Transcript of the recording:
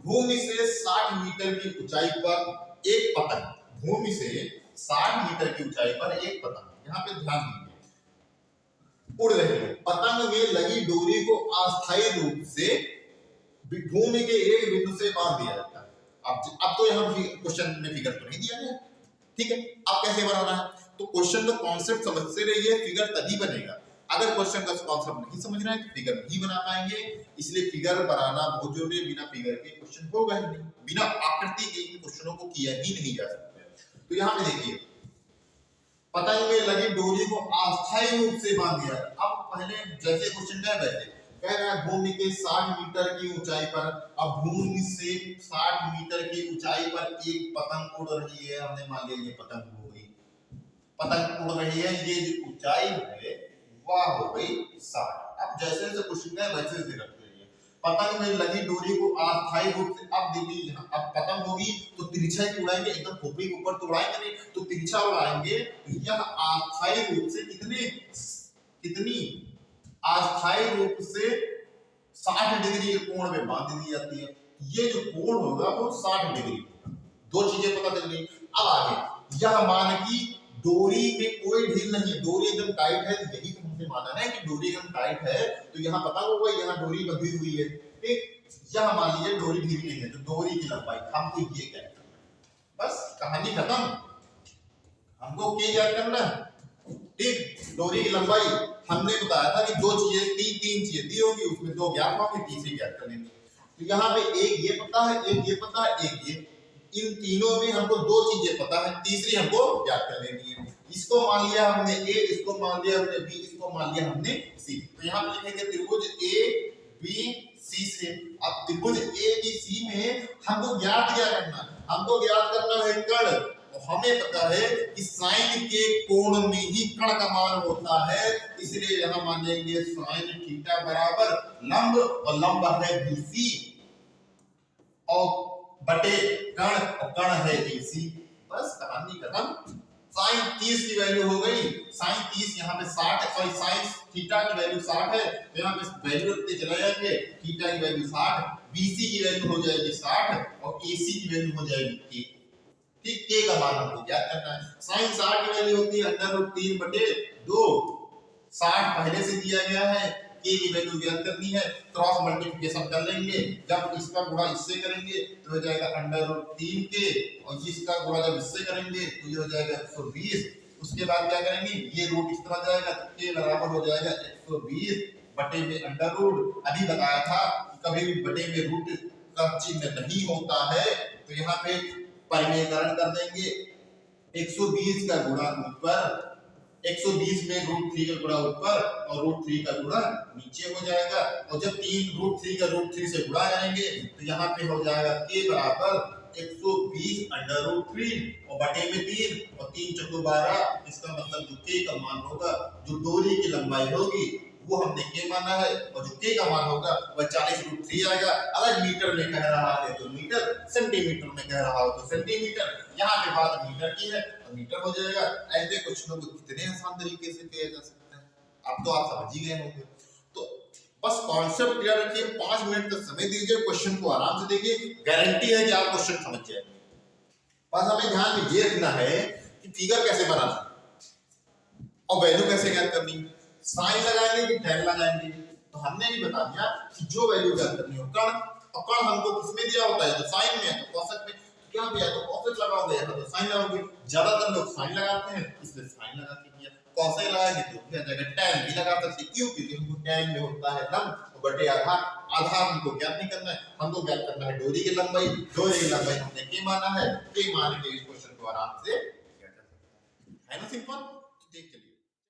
भूमि से 60 मीटर की ऊंचाई पर एक पतंग, भूमि से 60 मीटर की ऊंचाई पर एक पतंग, यहाँ पे ध्यान दीजिए, उड़ रही है। पतंग में लगी डोरी को अस्थायी रूप से भूमि के एक बिंदु से बांध दिया जाता है। अब तो यहाँ क्वेश्चन में फिगर तो नहीं दिया गया, ठीक है। अब कैसे बनाना है, तो क्वेश्चन का कॉन्सेप्ट समझते रहिए, फिगर तभी बनेगा। अगर क्वेश्चन का कॉन्सेप्ट नहीं समझ रहा है तो फिगर नहीं बना पाएंगे, इसलिए फिगर बनाना बहुत जरूरी है। बिना फिगर के क्वेश्चन होगा ही नहीं, बिना आकृति के इन क्वेश्चनों को किया ही नहीं जा सकता। तो यहाँ पे देखिए, पतंग में लगी डोरी को अस्थायी रूप से बांध दिया। अब पहले जैसे क्वेश्चन का वैसे कह रहा है भूमि के 60 मीटर की ऊंचाई पर, अब भूमि से 60 मीटर की ऊंचाई पर एक पतंग उड़ रही है। हमने मान लिया ये पतंग हो गई, पतंग उड़ रही है, ये जो ऊंचाई है वह हो गई 60। अब जैसे जैसे क्वेश्चन है वैसे वैसे रखते रहिए। पतंग में लगी डोरी को अस्थायी रूप से, अब देखिए अब पतंग होगी तो तिरछा ही उड़ाएंगे, एकदम खोपड़ी के ऊपर तो उड़ाएंगे नहीं, तो तिरछा उड़ाएंगे। यह अस्थायी रूप से कितनी अस्थायी रूप से 60 डिग्री के कोण में बांध दी जाती है। ये जो कोण होगा वो 60 डिग्री होगा। दो चीजें पता चल गई। अब आगे, यह मान की डोरी में कोई ढील नहीं है, डोरी एकदम टाइट है। यही तो हमने माना है कि डोरी एकदम टाइट है, तो यहाँ पता होगा यहाँ डोरी बंधी हुई है, ठीक। यह मान लीजिए डोरी ढील नहीं है, तो डोरी की लंबाई हमको ये क्या करना है, बस कहानी खत्म। हमको क्या करना है, ठीक। डोरी की लंबाई हमने बताया था कि दो चीजें, तीन चीजें दी होगी, उसमें दो ज्ञात होंगे, तीसरी ज्ञात कर लेंगे। तो यहाँ पे एक ये पता है, एक ये पता है, एक ये, इन तीनों में हमको दो चीजें पता है, तीसरी हमको ज्ञात कर लेनी है। इसको मान लिया हमने ए, इसको मान लिया हमने बी, इसको मान लिया हमने सी। तो यहाँ पे लिखेंगे त्रिभुज ए बी सी से। अब त्रिभुज ए बी सी में हमको ज्ञात क्या करना है, हमको ज्ञात करना है कर्ण। हमें पता है कि साइन के कोण में ही कर्ण का मान होता है, इसलिए यहां मान लेंगे साइन थीटा बराबर लंब, और लंब है बीसी और बटे कर्ण, और कर्ण है एसी। बस कहानी खत्म। साइन 30 की वैल्यू हो गई, साइन 30 यहाँ पे 60 है, सॉरी साइन थीटा की वैल्यू 60 है, तो यहाँ पे वैल्यू रखते चले जाएंगे। थीटा की वैल्यू 60, बीसी की वैल्यू हो जाएगी 60, और एसी की वैल्यू हो जाएगी 1। ठीक, के का मान हमको क्या करना है। साइन 60 की वैल्यू होती है √3/2, 60 पहले से दिया गया है, के की वैल्यू ज्ञात करनी है, क्रॉस मल्टीप्लिकेशन कर लेंगे। जब इसका गुणा इससे करेंगे तो हो जाएगा √3 के, और इसका गुणा जब इससे करेंगे तो ये हो जाएगा 120। उसके बाद क्या करेंगे, ये रूट इस तरह जाएगा तो के बराबर हो जाएगा 120 बटे में अंडर रूट। अभी बताया था कभी भी बटे में रूट का चिन्ह नहीं होता है, तो यहाँ पे परिमेयकरण कर देंगे। 120 का गुणा ऊपर, 120 में √3 का गुणा ऊपर और √3 का गुणा नीचे हो जाएगा। और जब √3 का √3 से गुणा करेंगे तो यहाँ पे हो जाएगा के बराबर 120 √3 और बटे में 3, और 3 चौको 12। इसका मतलब जो के का मान होगा, जो डोरी की लंबाई होगी वो हमने के माना है, और जो के का मान होगा वह 40√3 आएगा। अगर मीटर में कह रहा है तो मीटर, सेंटीमीटर में कह रहा हो तो सेंटीमीटर। यहाँ पे बात मीटर की है तो मीटर हो जाएगा। ऐसे कुछ लोग कितने आसान तरीके से किया जा सकता है, अब तो आप समझ ही गए होंगे। तो बस कॉन्सेप्ट क्लियर रखिए, 5 मिनट का समय दीजिए, क्वेश्चन को आराम से देखिए, गारंटी है कि आप क्वेश्चन समझ जाएंगे। बस हमें ध्यान में ये रखना है कि फिगर कैसे बनाना और वैल्यू कैसे ज्ञात करनी है। साइन लगाएंगे कि tan लगाएंगे, तो हमने भी बता दिया कि जो वैल्यू ज्ञात करनी हो कर्ण, और कर्ण हमको किसमें दिया होता है, तो साइन में है तो कोसेक में, तो क्या दिया तो कोसेक लगाओगे, यहाँ तो साइन लगाओगे। ज्यादातर लोग साइन लगाते हैं इसलिए साइन लगा के किया, कोसेक लगाएंगे तो क्या जाएगा tan भी लगा सकते। क्यों, क्योंकि हमको tan में होता है लंब बटे आधार। आधार हमको ज्ञात नहीं करना है, हमको ज्ञात करना है डोरी की लंबाई। डोरी की लंबाई हमने के माना है, के मान के इस क्वेश्चन को आराम से किया जा सकता है ना, सिंपल। ठीक है।